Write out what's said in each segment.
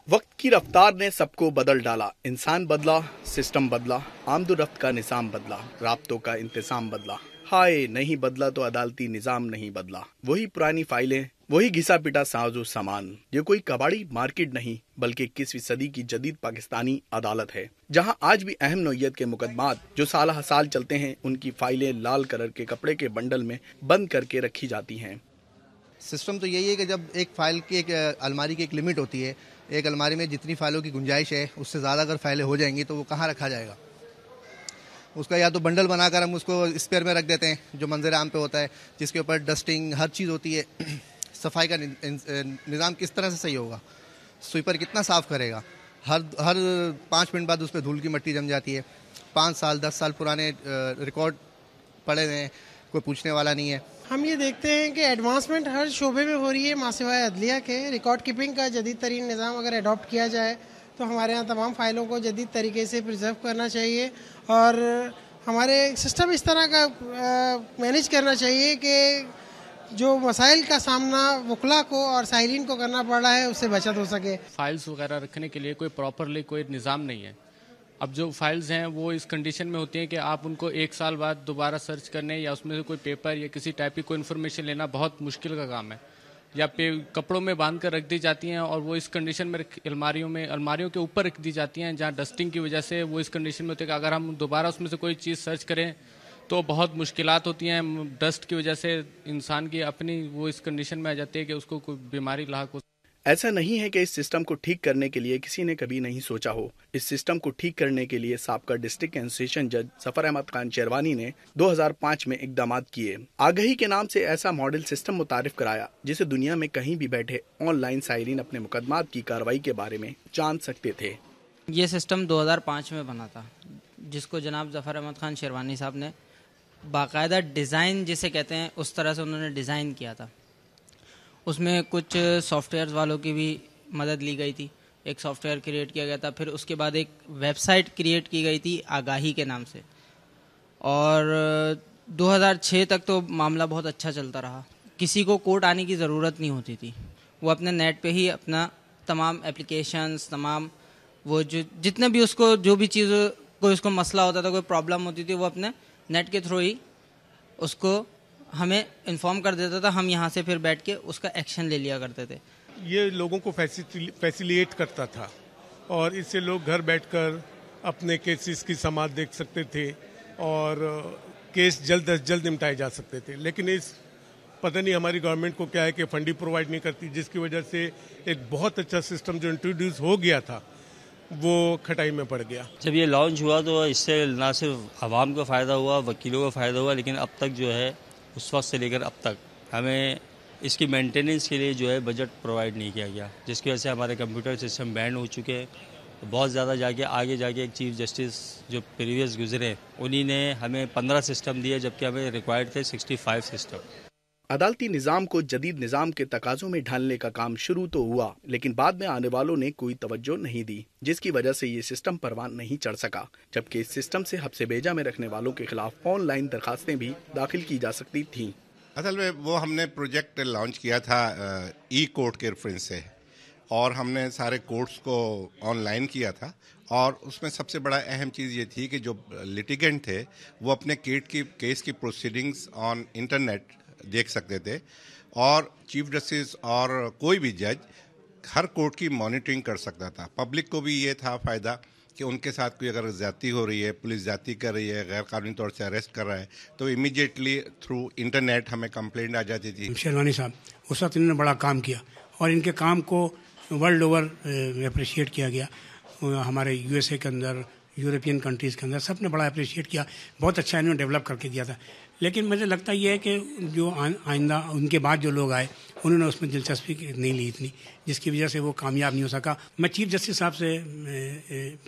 वक्त की रफ्तार ने सबको बदल डाला। इंसान बदला, सिस्टम बदला, आमदोरफ्त का निज़ाम बदला, राब्तों का इंतज़ाम बदला। हाय, नहीं बदला तो अदालती निज़ाम नहीं बदला। वही पुरानी फाइलें, वही घिसा पिटा साजो सामान। ये कोई कबाड़ी मार्केट नहीं, बल्कि 21वीं सदी की जदीद पाकिस्तानी अदालत है, जहां आज भी अहम नौइयत के मुकदमात जो साल हर साल चलते हैं, उनकी फाइलें लाल कलर के कपड़े के बंडल में बंद करके रखी जाती हैं। सिस्टम तो यही है कि जब एक फ़ाइल की एक अलमारी की एक लिमिट होती है, एक अलमारी में जितनी फ़ाइलों की गुंजाइश है उससे ज़्यादा अगर फ़ाइलें हो जाएंगी तो वो कहाँ रखा जाएगा। उसका या तो बंडल बनाकर हम उसको स्पेयर में रख देते हैं, जो मंजर आम पे होता है, जिसके ऊपर डस्टिंग हर चीज़ होती है। सफाई का निज़ाम किस तरह से सही होगा, स्वीपर कितना साफ़ करेगा। हर 5 मिनट बाद उस पर धूल की मिट्टी जम जाती है। 5 साल 10 साल पुराने रिकॉर्ड पड़े हुए हैं, कोई पूछने वाला नहीं है। हम ये देखते हैं कि एडवांसमेंट हर शोबे में हो रही है, मासिवाए अदलिया के। रिकॉर्ड कीपिंग का जदीद तरीन निज़ाम अगर अडॉप्ट किया जाए तो हमारे यहाँ तमाम फ़ाइलों को जदीद तरीके से प्रिजर्व करना चाहिए, और हमारे सिस्टम इस तरह का मैनेज करना चाहिए कि जो मसाइल का सामना वकला को और साइलिन को करना पड़ रहा है उससे बचत हो सके। फाइल्स वगैरह रखने के लिए कोई प्रॉपरली कोई निज़ाम नहीं है। अब जो फाइल्स हैं वो इस कंडीशन में होती हैं कि आप उनको 1 साल बाद दोबारा सर्च करने या उसमें से कोई पेपर या किसी टाइप की कोई इन्फॉर्मेशन लेना बहुत मुश्किल का काम है। या कपड़ों में बांध कर रख दी जाती हैं और वो इस कंडीशन में अलमारियों के ऊपर रख दी जाती हैं, जहाँ डस्टिंग की वजह से वो इस कंडीशन में होती है कि अगर हम दोबारा उसमें से कोई चीज़ सर्च करें तो बहुत मुश्किलात होती हैं। डस्ट की वजह से इंसान की अपनी वो इस कंडीशन में आ जाती है कि उसको कोई बीमारी लाक हो। ऐसा नहीं है कि इस सिस्टम को ठीक करने के लिए किसी ने कभी नहीं सोचा हो। इस सिस्टम को ठीक करने के लिए साबका डिस्ट्रिक्ट एंड सेशन जज जफर अहमद खान शेरवानी ने 2005 में इकदामात किए। आगही के नाम से ऐसा मॉडल सिस्टम मुतारिफ कराया जिसे दुनिया में कहीं भी बैठे ऑनलाइन साइलिन अपने मुकदमात की कार्रवाई के बारे में जान सकते थे। ये सिस्टम 2005 में बना था, जिसको जनाब जफर अहमद खान शेरवानी साहब ने बाकायदा डिज़ाइन जिसे कहते हैं उस तरह से उन्होंने डिज़ाइन किया था। उसमें कुछ सॉफ्टवेयर वालों की भी मदद ली गई थी। एक सॉफ्टवेयर क्रिएट किया गया था, फिर उसके बाद एक वेबसाइट क्रिएट की गई थी आगाही के नाम से, और 2006 तक तो मामला बहुत अच्छा चलता रहा। किसी को कोर्ट आने की ज़रूरत नहीं होती थी, वो अपने नेट पे ही अपना तमाम एप्लीकेशंस, तमाम वो जो जितने भी उसको जो भी चीज़ कोई उसको मसला होता था, कोई प्रॉब्लम होती थी, वो अपने नेट के थ्रू ही उसको हमें इन्फॉर्म कर देता था। हम यहाँ से फिर बैठ के उसका एक्शन ले लिया करते थे। ये लोगों को फैसिलिटेट करता था और इससे लोग घर बैठकर अपने केसेस की समाअत देख सकते थे और केस जल्द अज जल्द निपटाए जा सकते थे। लेकिन इस पता नहीं हमारी गवर्नमेंट को क्या है कि फंडिंग प्रोवाइड नहीं करती, जिसकी वजह से एक बहुत अच्छा सिस्टम जो इंट्रोड्यूस हो गया था वो खटाई में पड़ गया। जब ये लॉन्च हुआ तो इससे ना सिर्फ आवाम को फ़ायदा हुआ, वकीलों को फ़ायदा हुआ, लेकिन अब तक जो है उस वक्त से लेकर अब तक हमें इसकी मेंटेनेंस के लिए जो है बजट प्रोवाइड नहीं किया गया, जिसकी वजह से हमारे कंप्यूटर सिस्टम बैंड हो चुके हैं। तो बहुत ज़्यादा आगे जाके एक चीफ जस्टिस जो प्रीवियस गुजरे उन्हीं ने हमें 15 सिस्टम दिए, जबकि हमें रिक्वायर्ड थे 65 सिस्टम। अदालती निज़ाम को जदीद निज़ाम के तकाज़ों में ढालने का काम शुरू तो हुआ, लेकिन बाद में आने वालों ने कोई तवज्जो नहीं दी, जिसकी वजह से ये सिस्टम परवान नहीं चढ़ सका। जबकि इस सिस्टम से हब्से बेजा में रखने वालों के खिलाफ ऑनलाइन दरखास्तें भी दाखिल की जा सकती थीं। असल में वो हमने प्रोजेक्ट लॉन्च किया था ई कोर्ट के रेफरेंस से, और हमने सारे कोर्ट्स को ऑनलाइन किया था। और उसमें सबसे बड़ा अहम चीज़ ये थी कि जो लिटिगेंट थे वो अपने केस की प्रोसीडिंग्स ऑन इंटरनेट देख सकते थे, और चीफ जस्टिस और कोई भी जज हर कोर्ट की मॉनिटरिंग कर सकता था। पब्लिक को भी ये था फ़ायदा कि उनके साथ कोई अगर ज़्यादती हो रही है, पुलिस ज़्यादती कर रही है, गैर कानूनी तौर से अरेस्ट कर रहा है, तो इमीडिएटली थ्रू इंटरनेट हमें कंप्लेंट आ जाती थी। शेरवानी साहब उस वक्त इन्होंने बड़ा काम किया और इनके काम को वर्ल्ड ओवर अप्रिशिएट किया गया। हमारे यूएसए के अंदर, यूरोपियन कंट्रीज़ के अंदर सब ने बड़ा अप्रिशिएट किया। बहुत अच्छा इन्होंने डेवलप करके दिया था। लेकिन मुझे लगता ये है कि जो आइंदा उनके बाद जो लोग आए उन्होंने उसमें दिलचस्पी नहीं ली इतनी, जिसकी वजह से वो कामयाब नहीं हो सका। मैं चीफ जस्टिस साहब से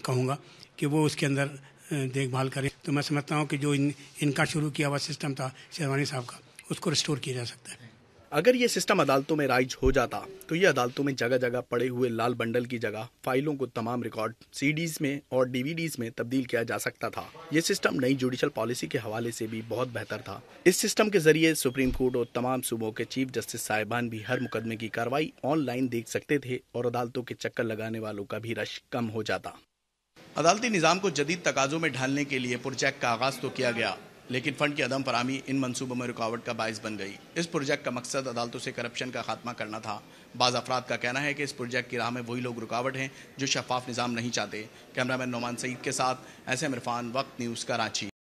कहूँगा कि वो उसके अंदर देखभाल करें। तो मैं समझता हूँ कि जो इनका शुरू किया हुआ सिस्टम था शेरवानी साहब का, उसको रिस्टोर किया जा सकता है। अगर ये सिस्टम अदालतों में राइज हो जाता तो ये अदालतों में जगह जगह पड़े हुए लाल बंडल की जगह फाइलों को तमाम रिकॉर्ड सीडीज में और डीवीडीज में तब्दील किया जा सकता था। ये सिस्टम नई जुडिशल पॉलिसी के हवाले से भी बहुत बेहतर था। इस सिस्टम के जरिए सुप्रीम कोर्ट और तमाम सूबों के चीफ जस्टिस साहिबान भी हर मुकदमे की कार्रवाई ऑनलाइन देख सकते थे और अदालतों के चक्कर लगाने वालों का भी रश कम हो जाता। अदालती निज़ाम को जदीद तकाज़ों में ढालने के लिए प्रोजेक्ट का आगाज़ तो किया गया, लेकिन फंड की अदम फराहमी इन मंसूबों में रुकावट का बाइस बन गई। इस प्रोजेक्ट का मकसद अदालतों से करप्शन का खात्मा करना था। बाज़ अफराद का कहना है कि इस प्रोजेक्ट की राह में वही लोग रुकावट हैं जो शफाफ निज़ाम नहीं चाहते। कैमरामैन नोमान सईद के साथ SM इरफान, वक्त न्यूज़, कराची।